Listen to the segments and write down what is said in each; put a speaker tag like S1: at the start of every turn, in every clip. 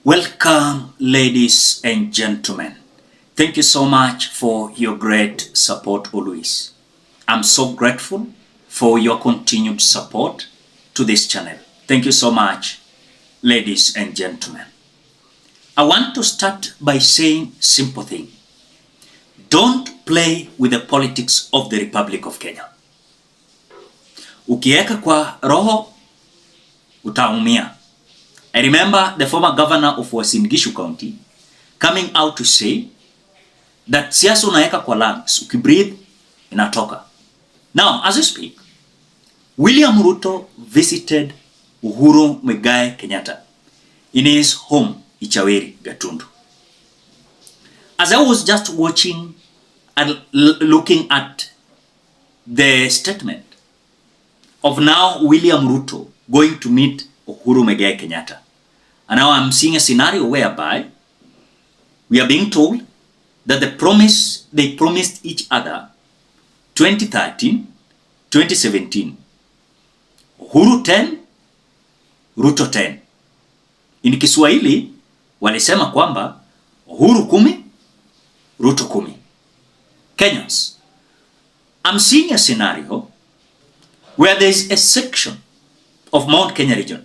S1: Welcome, ladies and gentlemen. Thank you so much for your great support always. I'm so grateful for your continued support to this channel. Thank you so much, ladies and gentlemen. I want to start by saying simple thing. Don't play with the politics of the Republic of Kenya. Ukieka kwa roho, utaumia. I remember the former governor of Uasin Gishu County coming out to say that siasa unaeka kwa lungs, ukibreathe inatoka. Now, as I speak, William Ruto visited Uhuru Kenyatta in his home, ICHAWERI, Gatundu. As I was just watching and looking at the statement of now William Ruto going to meet Uhuru Kenyatta, and now I'm seeing a scenario whereby we are being told that they promised each other 2013, 2017, Uhuru 10, Ruto 10. In Kiswahili walisema kwamba Uhuru 10, Ruto 10. Kenyans, I'm seeing a scenario where there is a section of Mount Kenya region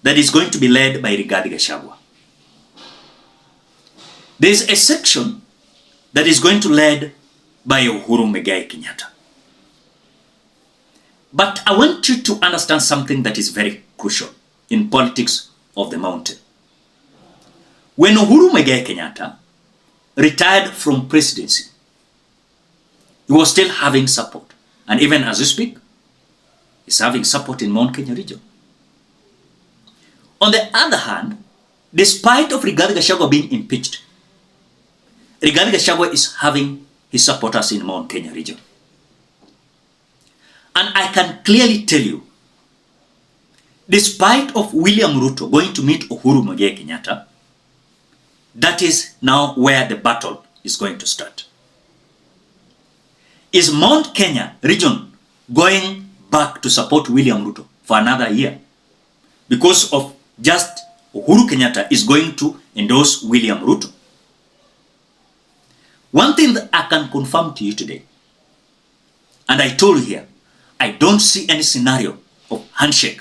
S1: that is going to be led by Rigathi Gachagua. There is a section that is going to be led by Uhuru Kenyatta. But I want you to understand something that is very crucial in politics of the mountain. When Uhuru Kenyatta retired from presidency, he was still having support. And even as we speak, he's having support in Mount Kenya region. On the other hand, despite of Rigathi Gachagua being impeached, Rigathi Gachagua is having his supporters in Mount Kenya region. And I can clearly tell you, despite of William Ruto going to meet Uhuru Kenyatta, that is now where the battle is going to start. Is Mount Kenya region going back to support William Ruto for another year? Because of just Uhuru Kenyatta is going to endorse William Ruto. One thing that I can confirm to you today, and I told you here, I don't see any scenario of handshake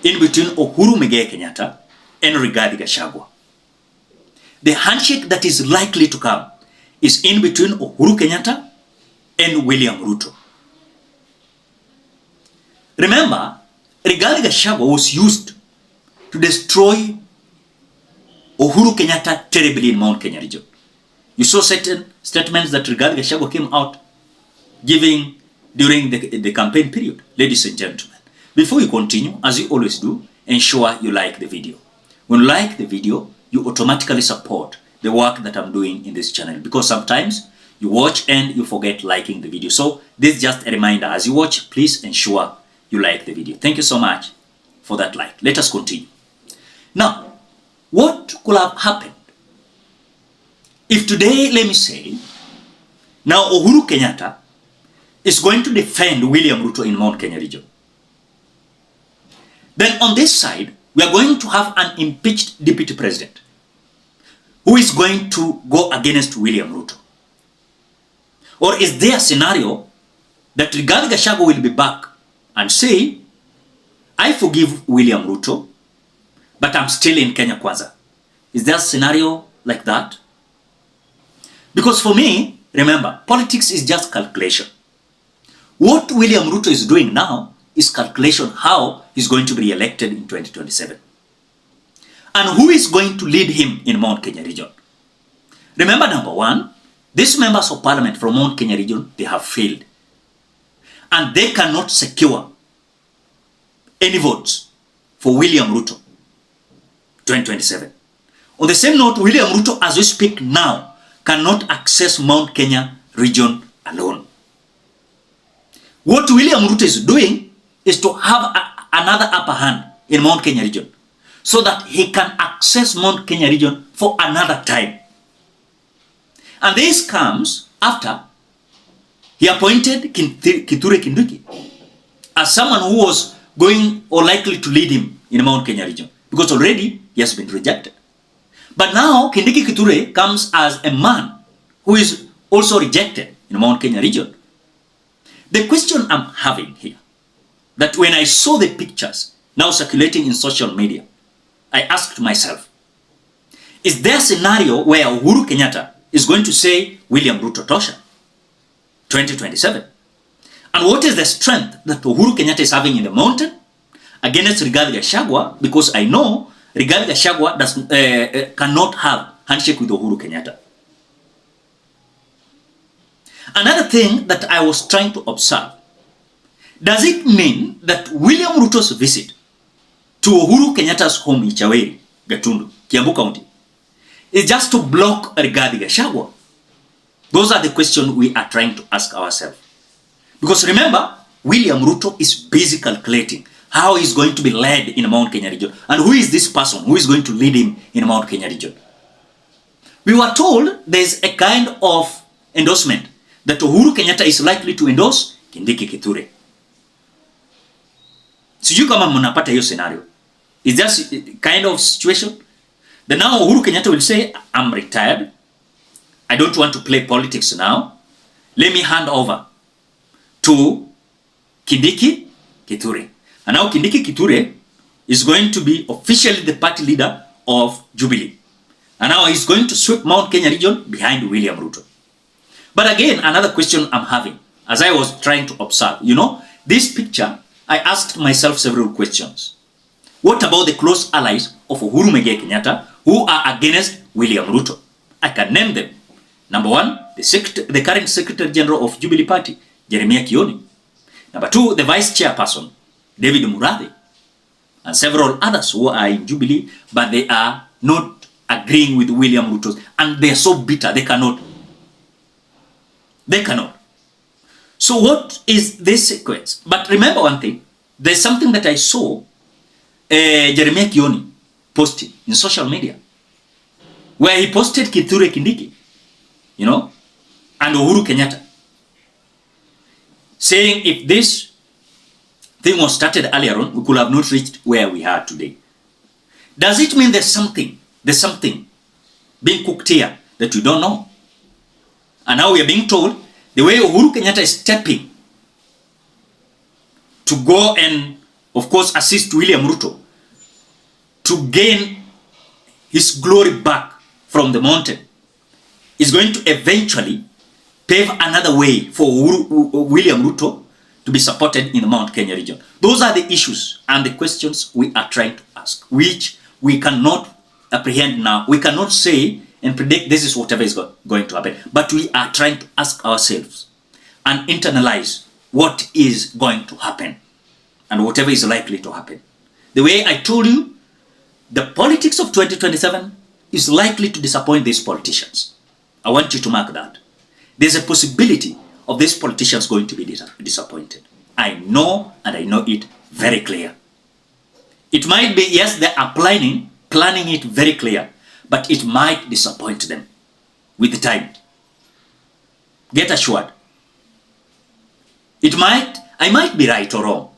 S1: in between Uhuru Kenyatta and Rigathi Gachagua. The handshake that is likely to come is in between Uhuru Kenyatta and William Ruto. Remember, Rigathi Gachagua was used to destroy Uhuru Kenyatta terribly in Mount Kenya region. You saw certain statements that Rigathi Gachagua came out giving during the campaign period. Ladies and gentlemen, before you continue, as you always do, ensure you like the video. When you like the video, you automatically support the work that I'm doing in this channel, because sometimes you watch and you forget liking the video. So this is just a reminder. As you watch, please ensure you like the video. Thank you so much for that like. Let us continue. Now, what could have happened if today, let me say, now Uhuru Kenyatta is going to defend William Ruto in Mount Kenya region. Then on this side, we are going to have an impeached deputy president who is going to go against William Ruto. Or is there a scenario that Rigathi Gachagua will be back and say, I forgive William Ruto, but I'm still in Kenya Kwanza? Is there a scenario like that? Because for me, remember, politics is just calculation. What William Ruto is doing now is calculation how he's going to be re-elected in 2027. And who is going to lead him in Mount Kenya region? Remember, number one, these members of parliament from Mount Kenya region, they have failed. And they cannot secure any votes for William Ruto 2027. On the same note, William Ruto, as we speak now, cannot access Mount Kenya region alone. What William Ruto is doing is to have another upper hand in Mount Kenya region so that he can access Mount Kenya region for another time. And this comes after he appointed Kithure Kindiki as someone who was going or likely to lead him in Mount Kenya region, because already he has been rejected. But now Kindiki Kithure comes as a man who is also rejected in Mount Kenya region. The question I'm having here, that when I saw the pictures now circulating in social media, I asked myself, is there a scenario where Uhuru Kenyatta is going to say William Ruto Tosha 2027? And what is the strength that Uhuru Kenyatta is having in the mountain against Rigathi Gachagua? Because I know Rigathi Gachagua cannot have handshake with Uhuru Kenyatta. Another thing that I was trying to observe, does it mean that William Ruto's visit to Uhuru Kenyatta's home in ICHAWERI, Gatundu, Kiambu County, is just to block Rigathi Gachagua? Those are the questions we are trying to ask ourselves. Because remember, William Ruto is busy calculating how he's going to be led in Mount Kenya region. And who is this person who is going to lead him in Mount Kenya region? We were told there's a kind of endorsement that Uhuru Kenyatta is likely to endorse Kindiki Kithure. Sijui kama mnapata hiyo scenario. Is that kind of situation? Then now Uhuru Kenyatta will say, I'm retired. I don't want to play politics now. Let me hand over to Kindiki Kithure. And now Kindiki Kithure is going to be officially the party leader of Jubilee. And now he's going to sweep Mount Kenya region behind William Ruto. But again, another question I'm having, as I was trying to observe, this picture, I asked myself several questions. What about the close allies of Uhuru Kenyatta who are against William Ruto? I can name them. Number one, the current Secretary General of Jubilee Party, Jeremiah Kioni. Number two, the Vice Chairperson, David Murathe. And several others who are in Jubilee, but they are not agreeing with William Ruto. And they are so bitter, they cannot. So what is this sequence? But remember one thing, there's something that I saw Jeremiah Kioni posting in social media, where he posted Kithure Kindiki, and Uhuru Kenyatta, saying if this thing was started earlier on, we could have not reached where we are today. Does it mean there's something being cooked here that we don't know? And now we are being told the way Uhuru Kenyatta is stepping to go and, of course, assist William Ruto to gain his glory back from the mountain is going to eventually pave another way for William Ruto to be supported in the Mount Kenya region. Those are the issues and the questions we are trying to ask, which we cannot apprehend now. We cannot say and predict this is whatever is going to happen. But we are trying to ask ourselves and internalize what is going to happen and whatever is likely to happen. The way I told you, the politics of 2027 is likely to disappoint these politicians. I want you to mark that. There's a possibility of these politicians going to be disappointed. I know, and I know it very clear. It might be, yes, they are planning it very clear, but it might disappoint them with the time. Get assured. I might be right or wrong,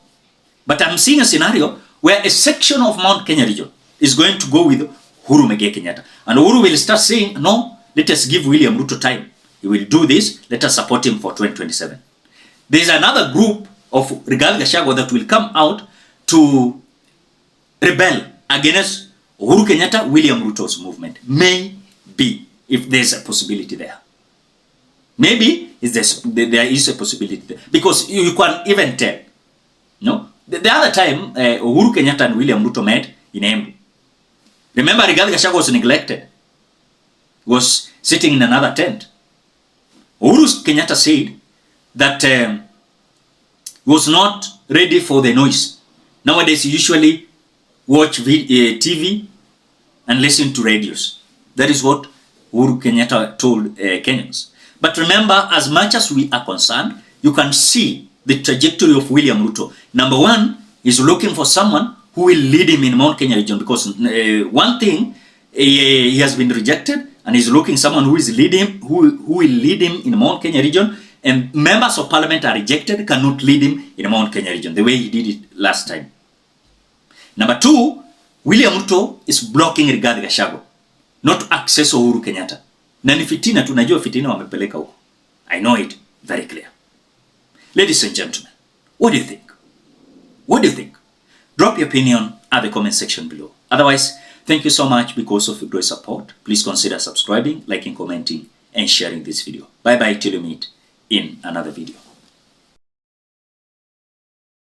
S1: but I'm seeing a scenario where a section of Mount Kenya region is going to go with Uhuru Kenyatta. And Uhuru will start saying, no, let us give William Ruto time. He will do this, let us support him for 2027. There's another group of Rigathi Gachagua that will come out to rebel against Uhuru Kenyatta, William Ruto's movement. Maybe, if there's a possibility there. Maybe there is a possibility there. Because you can even tell. The other time, Uhuru Kenyatta and William Ruto met in Embu. Remember, Rigathi Gachagua was neglected. Was sitting in another tent. Uhuru Kenyatta said that was not ready for the noise. Nowadays, you usually watch TV and listen to radios. That is what Uhuru Kenyatta told Kenyans. But remember, as much as we are concerned, you can see the trajectory of William Ruto. Number one, he's looking for someone who will lead him in Mount Kenya region, because one thing, he has been rejected, and he's looking someone who will lead him in Mount Kenya region, and members of parliament are rejected, cannot lead him in Mount Kenya region, the way he did it last time. Number two, William Ruto is blocking Rigathi Gachagua. not to access Uhuru Kenyatta. Na ni fitina, tunajua fitina wamepeleka huko. I know it very clear. Ladies and gentlemen, what do you think? What do you think? Drop your opinion at the comment section below. Otherwise, thank you so much because of your great support. Please consider subscribing, liking, commenting, and sharing this video. Bye bye till you meet in another video.